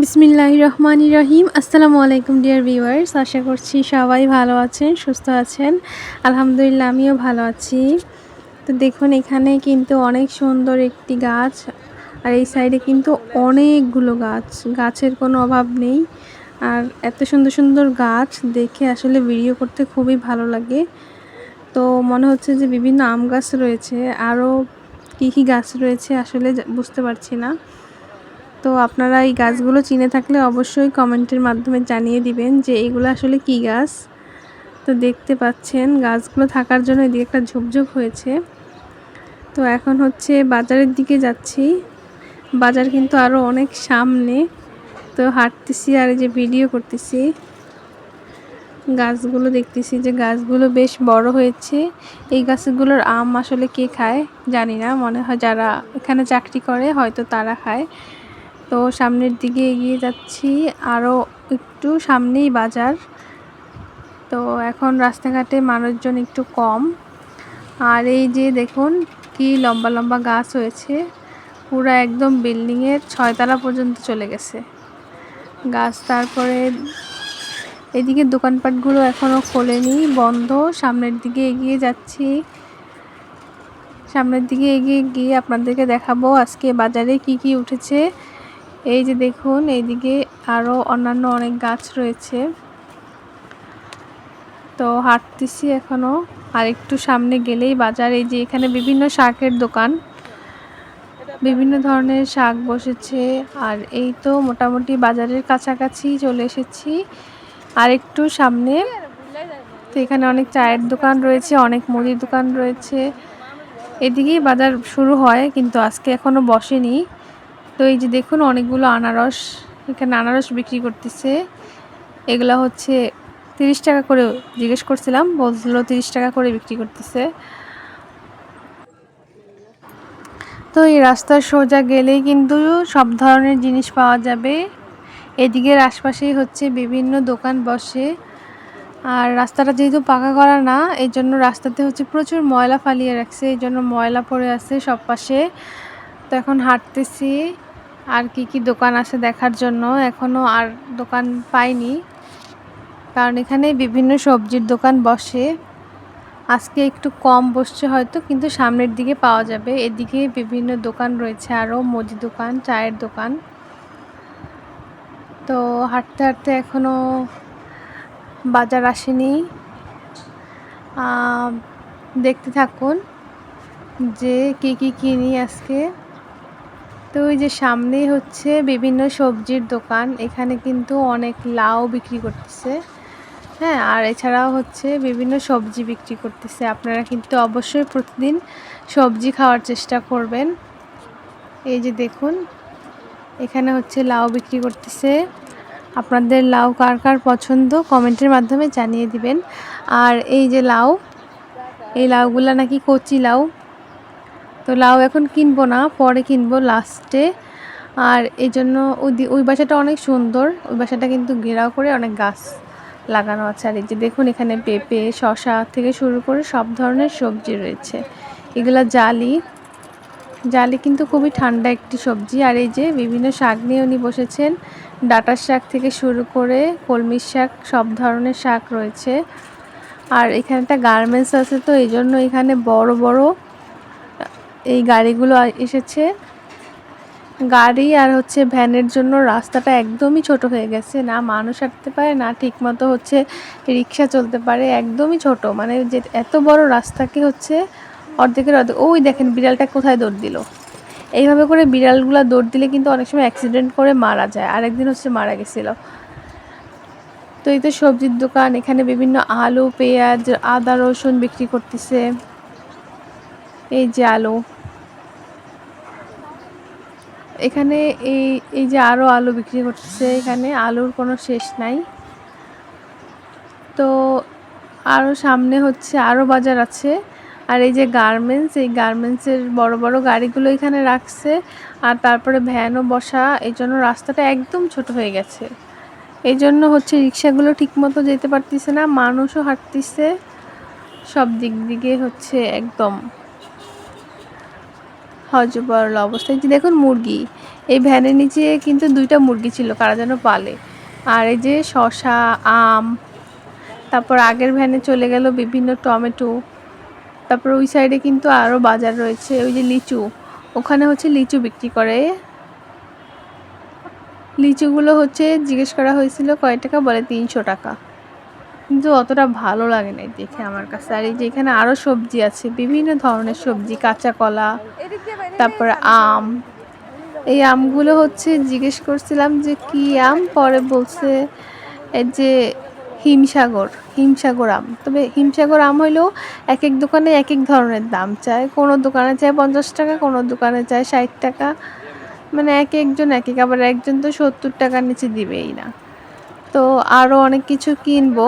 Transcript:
বিসমিল্লাহির রহমানির রহিম। আসসালামু আলাইকুম ডিয়ার ভিউয়ার্স, আশা করছি সবাই ভালো আছেন, সুস্থ আছেন। আলহামদুলিল্লাহ আমিও ভালো আছি। তো দেখুন এখানে কিন্তু অনেক সুন্দর একটি গাছ, আর এই সাইডে কিন্তু অনেকগুলো গাছ, গাছের কোনো অভাব নেই। আর এত সুন্দর সুন্দর গাছ দেখে আসলে ভিডিও করতে খুবই ভালো লাগে। তো মনে হচ্ছে যে বিভিন্ন আম গাছ রয়েছে, আরও কী কী গাছ রয়েছে আসলে বুঝতে পারছি না। তো আপনারা এই গাছগুলো চিনে থাকলে অবশ্যই কমেন্টের মাধ্যমে জানিয়ে দিবেন যে এগুলো আসলে কী গাছ। তো দেখতে পাচ্ছেন গাছগুলো থাকার জন্য এদিকে একটা ঝোপঝোপ হয়েছে। তো এখন হচ্ছে বাজারের দিকে যাচ্ছি, বাজার কিন্তু আরও অনেক সামনে। তো হাঁটতেছি আর এই যে ভিডিও করতেছি, গাছগুলো দেখতেছি যে গাছগুলো বেশ বড় হয়েছে। এই গাছগুলোর আম আসলে কে খায় জানি না, মনে হয় যারা এখানে চাকরি করে হয়তো তারা খায়। তো সামনের দিকে এগিয়ে যাচ্ছি, আরও একটু সামনেই বাজার। তো এখন রাস্তাঘাটে মানুষজন একটু কম। আর এই যে দেখুন কি লম্বা লম্বা গাছ হয়েছে, পুরো একদম বিল্ডিংয়ের 6 তলা পর্যন্ত চলে গেছে গাছ। তারপরে এদিকে দোকানপাটগুলো এখনও খোলেনি, বন্ধ। সামনের দিকে এগিয়ে যাচ্ছি, সামনের দিকে এগিয়ে গিয়ে আপনাদেরকে দেখাবো আজকে বাজারে কি কি উঠেছে। এই যে দেখুন এইদিকে আরও অন্যান্য অনেক গাছ রয়েছে। তো হাঁটতেছি এখনও, আর একটু সামনে গেলেই বাজার। এই যে এখানে বিভিন্ন শাকের দোকান, বিভিন্ন ধরনের শাক বসেছে। আর এই তো মোটামুটি বাজারের কাছাকাছি চলে এসেছি, আর একটু সামনে। তো এখানে অনেক চায়ের দোকান রয়েছে, অনেক মুদির দোকান রয়েছে। এদিকেই বাজার শুরু হয়, কিন্তু আজকে এখনও বসেনি। তো এই যে দেখুন অনেকগুলো আনারস, এখানে আনারস বিক্রি করতেছে। এগুলো হচ্ছে 30 টাকা করে, জিজ্ঞেস করছিলাম, বলছিল 30 টাকা করে বিক্রি করতেছে। তো এই রাস্তার সোজা গেলেই কিন্তু সব ধরনের জিনিস পাওয়া যাবে। এদিকের আশপাশেই হচ্ছে বিভিন্ন দোকান বসে। আর রাস্তাটা যেহেতু পাকা করা না, এই জন্য রাস্তাতে হচ্ছে প্রচুর ময়লা ফালিয়ে রাখছে, এই জন্য ময়লা পড়ে আছে সব পাশে। তো এখন হাঁটতেছি আর কি কি দোকান আছে দেখার জন্য। এখনও আর দোকান পাইনি, কারণ এখানে বিভিন্ন সবজির দোকান বসে। আজকে একটু কম বসছে হয়তো, কিন্তু সামনের দিকে পাওয়া যাবে। এদিকে বিভিন্ন দোকান রয়েছে, আরও মুদি দোকান, চায়ের দোকান। তো হাঁটতে হাঁটতে এখনও বাজার আসেনি। দেখতে থাকুন যে কি কি কিনি আজকে। তো ওই যে সামনেই হচ্ছে বিভিন্ন সবজির দোকান, এখানে কিন্তু অনেক লাউ বিক্রি করতেছে। হ্যাঁ, আর এছাড়াও হচ্ছে বিভিন্ন সবজি বিক্রি করতেছে। আপনারা কিন্তু অবশ্যই প্রতিদিন সবজি খাওয়ার চেষ্টা করবেন। এই যে দেখুন এখানে হচ্ছে লাউ বিক্রি করতেছে। আপনাদের লাউ কার কার পছন্দ কমেন্টের মাধ্যমে জানিয়ে দিবেন। আর এই যে লাউ, এই লাউগুলা নাকি কচি লাউ। তো লাউ এখন কিনবো না, পরে কিনবো লাস্টে। আর এই জন্য ওই বাসাটা অনেক সুন্দর, ওই বাসাটা কিন্তু ঘেরাও করে অনেক গাছ লাগানো আছে। আর এই যে দেখুন এখানে পেঁপে, শসা থেকে শুরু করে সব ধরনের সবজি রয়েছে। এগুলা জালি, জালি কিন্তু খুবই ঠান্ডা একটি সবজি। আর এই যে বিভিন্ন শাক নিয়ে উনি বসেছেন, ডাঁটার শাক থেকে শুরু করে কলমির শাক, সব ধরনের শাক রয়েছে। আর এখানে একটা গার্মেন্টস আছে, তো এই জন্য এখানে বড় বড় এই গাড়িগুলো এসেছে। গাড়ি আর হচ্ছে ভ্যানের জন্য রাস্তাটা একদমই ছোট হয়ে গেছে, না মানুষ হাঁটতে পারে, না ঠিকমতো হচ্ছে রিক্সা চলতে পারে, একদমই ছোট। মানে যে এত বড় রাস্তাকে হচ্ছে অর্ধেকের অর্ধেক। ওই দেখেন বিড়ালটা কোথায় দৌড় দিল। এইভাবে করে বিড়ালগুলো দৌড় দিলে কিন্তু অনেক সময় অ্যাক্সিডেন্ট করে মারা যায়, আরেকদিন হচ্ছে মারা গেছিলো। তো এই তো সবজির দোকান, এখানে বিভিন্ন আলু, পেঁয়াজ, আদা, রসুন বিক্রি করতেছে। এই যে আলু, এখানে এই যে আরও আলু বিক্রি করতেছে, এখানে আলুর কোনো শেষ নাই। তো আরও সামনে হচ্ছে আরও বাজার আছে। আর এই যে গার্মেন্টস, এই গার্মেন্টসের বড় বড় গাড়িগুলো এখানে রাখছে, আর তারপরে ভ্যানও বসা, এই জন্য রাস্তাটা একদম ছোট হয়ে গেছে। এই জন্য হচ্ছে রিক্সাগুলো ঠিকমতো যেতে পারতেছে না, মানুষও হাঁটতেছে, সব দিক দিকে হচ্ছে একদম হজবরল অবস্থায়। যে দেখুন মুরগি, এই ভ্যানের নিচে কিন্তু 2টা মুরগি ছিল, কারা যেন পালে। আর এই যে শসা, আম, তারপর আগের ভ্যানে চলে গেল বিভিন্ন টমেটো। তারপর ওই সাইডে কিন্তু আরও বাজার রয়েছে, ওই যে লিচু, ওখানে হচ্ছে লিচু বিক্রি করে। লিচুগুলো হচ্ছে জিজ্ঞেস করা হয়েছিল কয় টাকা, বলে 300 টাকা, কিন্তু অতটা ভালো লাগে নাই দেখে আমার কাছে। আর এই যে এখানে আরও সবজি আছে, বিভিন্ন ধরনের সবজি, কাঁচা কলা, তারপর আম। এই আমগুলো হচ্ছে জিজ্ঞেস করছিলাম যে কি আম, পরে বলছে এই যে হিমসাগর, হিমসাগর আম। তবে হিমসাগর আম হইলেও এক এক দোকানে এক এক ধরনের দাম চায়, কোনো দোকানে চায় 50 টাকা, কোনো দোকানে চায় 60 টাকা, মানে এক একজন এক এক, আবার একজন তো 70 টাকার নিচে দিবেই না। তো আরও অনেক কিছু কিনবো,